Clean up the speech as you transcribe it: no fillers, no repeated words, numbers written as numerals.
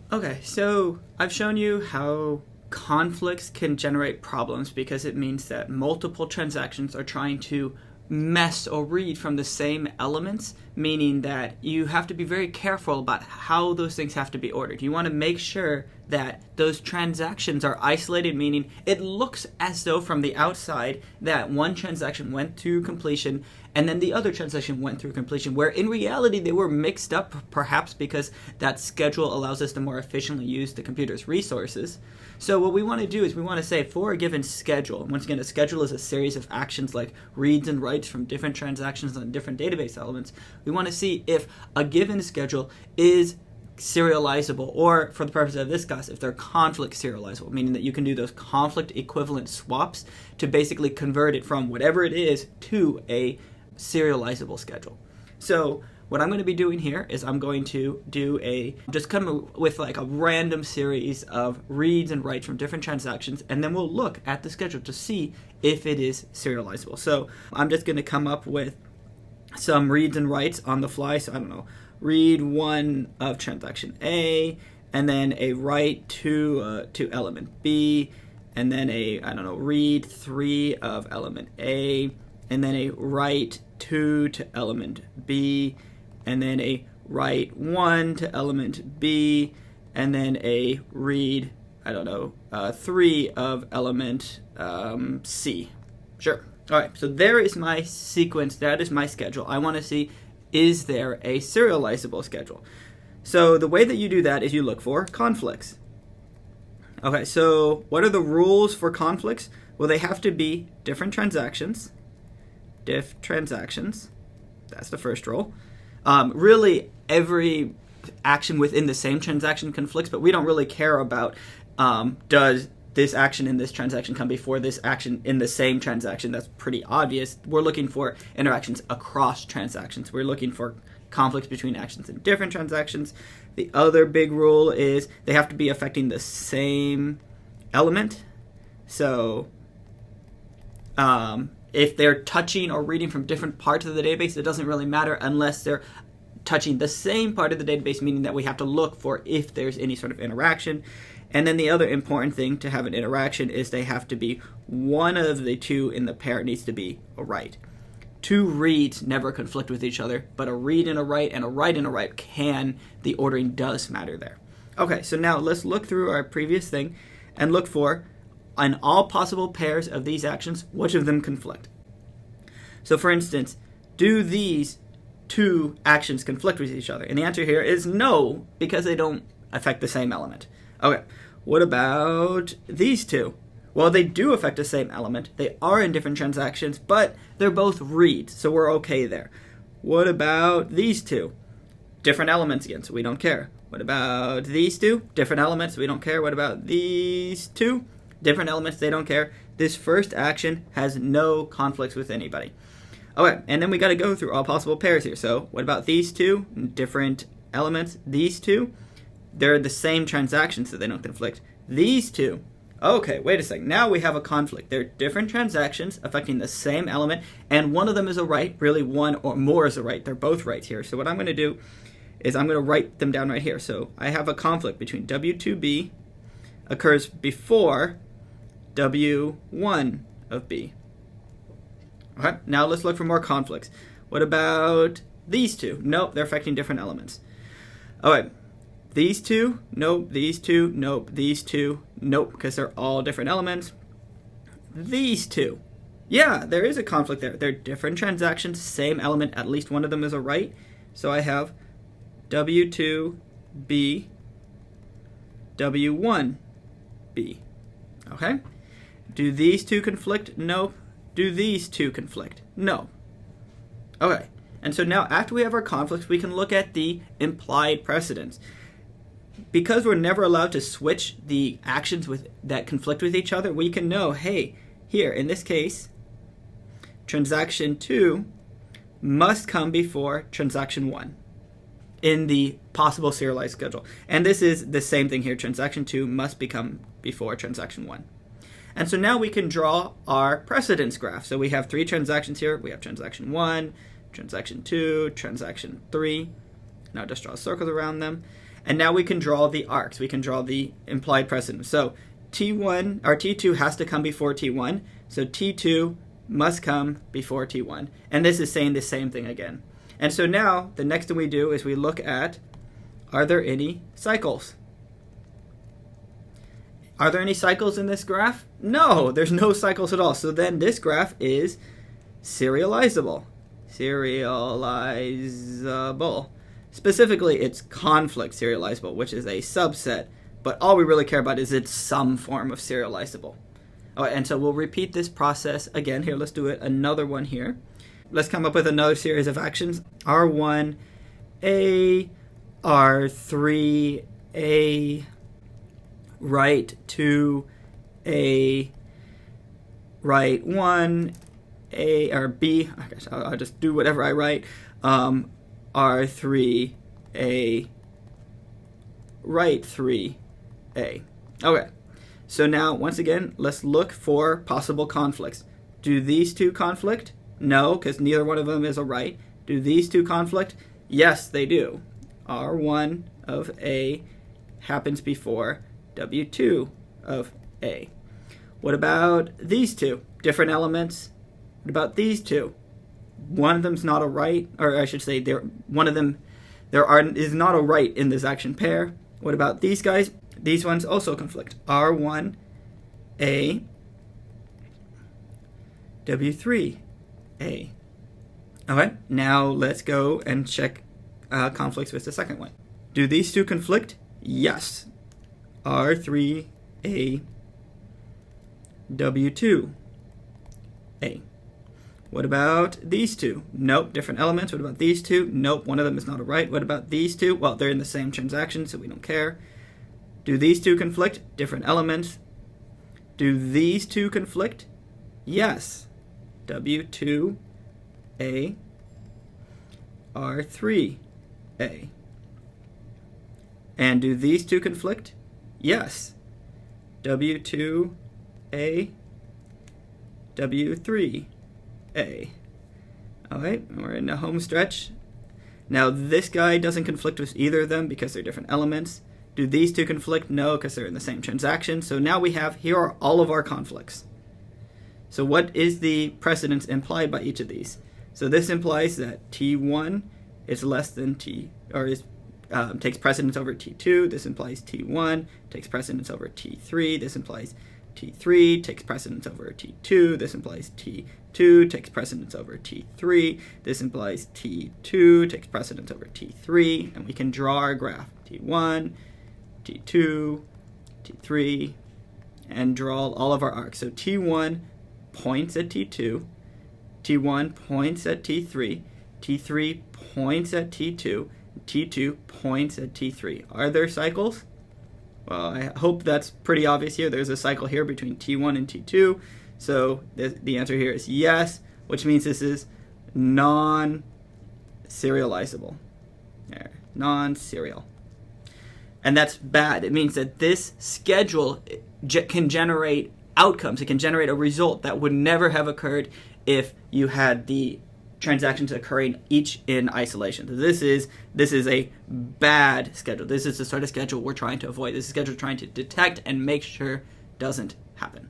Okay, so I've shown you how conflicts can generate problems because it means that multiple transactions are trying to mess or read from the same elements, meaning that you have to be very careful about how those things have to be ordered. You want to make sure that those transactions are isolated, meaning it looks as though from the outside that one transaction went to completion and then the other transaction went through completion, where in reality they were mixed up, perhaps because that schedule allows us to more efficiently use the computer's resources. So what we want to do is we want to say for a given schedule, once again a schedule is a series of actions like reads and writes from different transactions on different database elements, we want to see if a given schedule is serializable, or for the purpose of this class, if they're conflict serializable, meaning that you can do those conflict equivalent swaps to basically convert it from whatever it is to a serializable schedule. So what I'm going to be doing here is I'm going to do just come with like a random series of reads and writes from different transactions, and then we'll look at the schedule to see if it is serializable. So I'm just going to come up with some reads and writes on the fly. So I don't know, read 1 of transaction A, and then a write to element B, and then read 3 of element A, and then a write 2 to element B, and then a write 1 to element B, and then a read 3 of element C. Sure. All right, so there is my sequence. That is my schedule. I want to see, is there a serializable schedule? So the way that you do that is you look for conflicts. Okay, so what are the rules for conflicts? Well, they have to be different transactions. Diff transactions. That's the first rule. Really, every action within the same transaction conflicts, but we don't really care about does this action in this transaction come before this action in the same transaction. That's pretty obvious. We're looking for interactions across transactions. We're looking for conflicts between actions in different transactions. The other big rule is they have to be affecting the same element. So if they're touching or reading from different parts of the database, it doesn't really matter unless they're touching the same part of the database, meaning that we have to look for if there's any sort of interaction. And then the other important thing to have an interaction is they have to be one of the two in the pair needs to be a write. Two reads never conflict with each other, but a read and a write and a write can. The ordering does matter there. Okay, so now let's look through our previous thing and look for, on all possible pairs of these actions, which of them conflict. So for instance, do these two actions conflict with each other? And the answer here is no, because they don't affect the same element. Okay, what about these two? Well, they do affect the same element. They are in different transactions, but they're both reads, so we're okay there. What about these two? Different elements again, so we don't care. What about these two? Different elements, we don't care. What about these two? Different elements, they don't care. This first action has no conflicts with anybody. Okay, and then we got to go through all possible pairs here. So what about these two? Different elements. These two? They're the same transactions, so they don't conflict. These two, okay, wait a second. Now we have a conflict. They're different transactions affecting the same element, and one of them is a write. Really, one or more is a write. They're both writes here. So what I'm going to do is I'm going to write them down right here. So I have a conflict between W2B occurs before W1 of B. Okay, now let's look for more conflicts. What about these two? Nope, they're affecting different elements. All right. These two, nope. These two, nope. These two, nope, because they're all different elements. These two, yeah, there is a conflict there. They're different transactions, same element. At least one of them is a write. So I have W2B, W1B. Okay? Do these two conflict? No. Do these two conflict? No. Okay. And so now after we have our conflicts, we can look at the implied precedence. Because we're never allowed to switch the actions that conflict with each other, we can know, hey, here, in this case, transaction 2 must come before transaction 1 in the possible serialized schedule. And this is the same thing here. Transaction 2 must become before transaction 1. And so now we can draw our precedence graph. So we have 3 transactions here. We have transaction 1, transaction 2, transaction 3. Now just draw circles around them. And now we can draw the arcs. We can draw the implied precedence. So T1 or T2 has to come before T1. So T2 must come before T1. And this is saying the same thing again. And so now the next thing we do is we look at, are there any cycles? Are there any cycles in this graph? No, there's no cycles at all. So then this graph is serializable. Serializable. Specifically, it's conflict serializable, which is a subset. But all we really care about is it's some form of serializable. All right, and so we'll repeat this process again. Here, let's do it. Another one here. Let's come up with another series of actions. R1A, R3A, write 2A, write 1A, or B. I guess I'll just do whatever I write. R3A, write 3A. Okay. So now, once again, let's look for possible conflicts. Do these two conflict? No, because neither one of them is a right. Do these two conflict? Yes, they do. R1 of A happens before W2 of A. What about these two? Different elements. What about these two? One of them's not a right, or I should say, one of them is not a right in this action pair. What about these guys? These ones also conflict. R1A, W3A. Okay, now let's go and check conflicts with the second one. Do these two conflict? Yes. R3A, W2A. What about these two? Nope, different elements. What about these two? Nope, one of them is not a right. What about these two? Well, they're in the same transaction, so we don't care. Do these two conflict? Different elements. Do these two conflict? Yes. W2A, R3A. And do these two conflict? Yes. W2A, W3A. Alright, we're in the home stretch. Now this guy doesn't conflict with either of them because they're different elements. Do these two conflict? No, because they're in the same transaction. So now here are all of our conflicts. So what is the precedence implied by each of these? So this implies that T1 is less than T, or takes precedence over T2. This implies T1 takes precedence over T3. This implies T3 takes precedence over T2. This implies T2 takes precedence over T3. This implies T2 takes precedence over T3. And we can draw our graph. T1, T2, T3, and draw all of our arcs. So T1 points at T2, T1 points at T3, T3 points at T2, T2 points at T3. Are there cycles? Well, I hope that's pretty obvious here. There's a cycle here between T1 and T2. So the answer here is yes, which means this is non-serializable. Non-serial. And that's bad. It means that this schedule can generate outcomes. It can generate a result that would never have occurred if you had the transactions occurring each in isolation. So this is a bad schedule. This is the sort of schedule we're trying to avoid. This is a schedule we're trying to detect and make sure doesn't happen.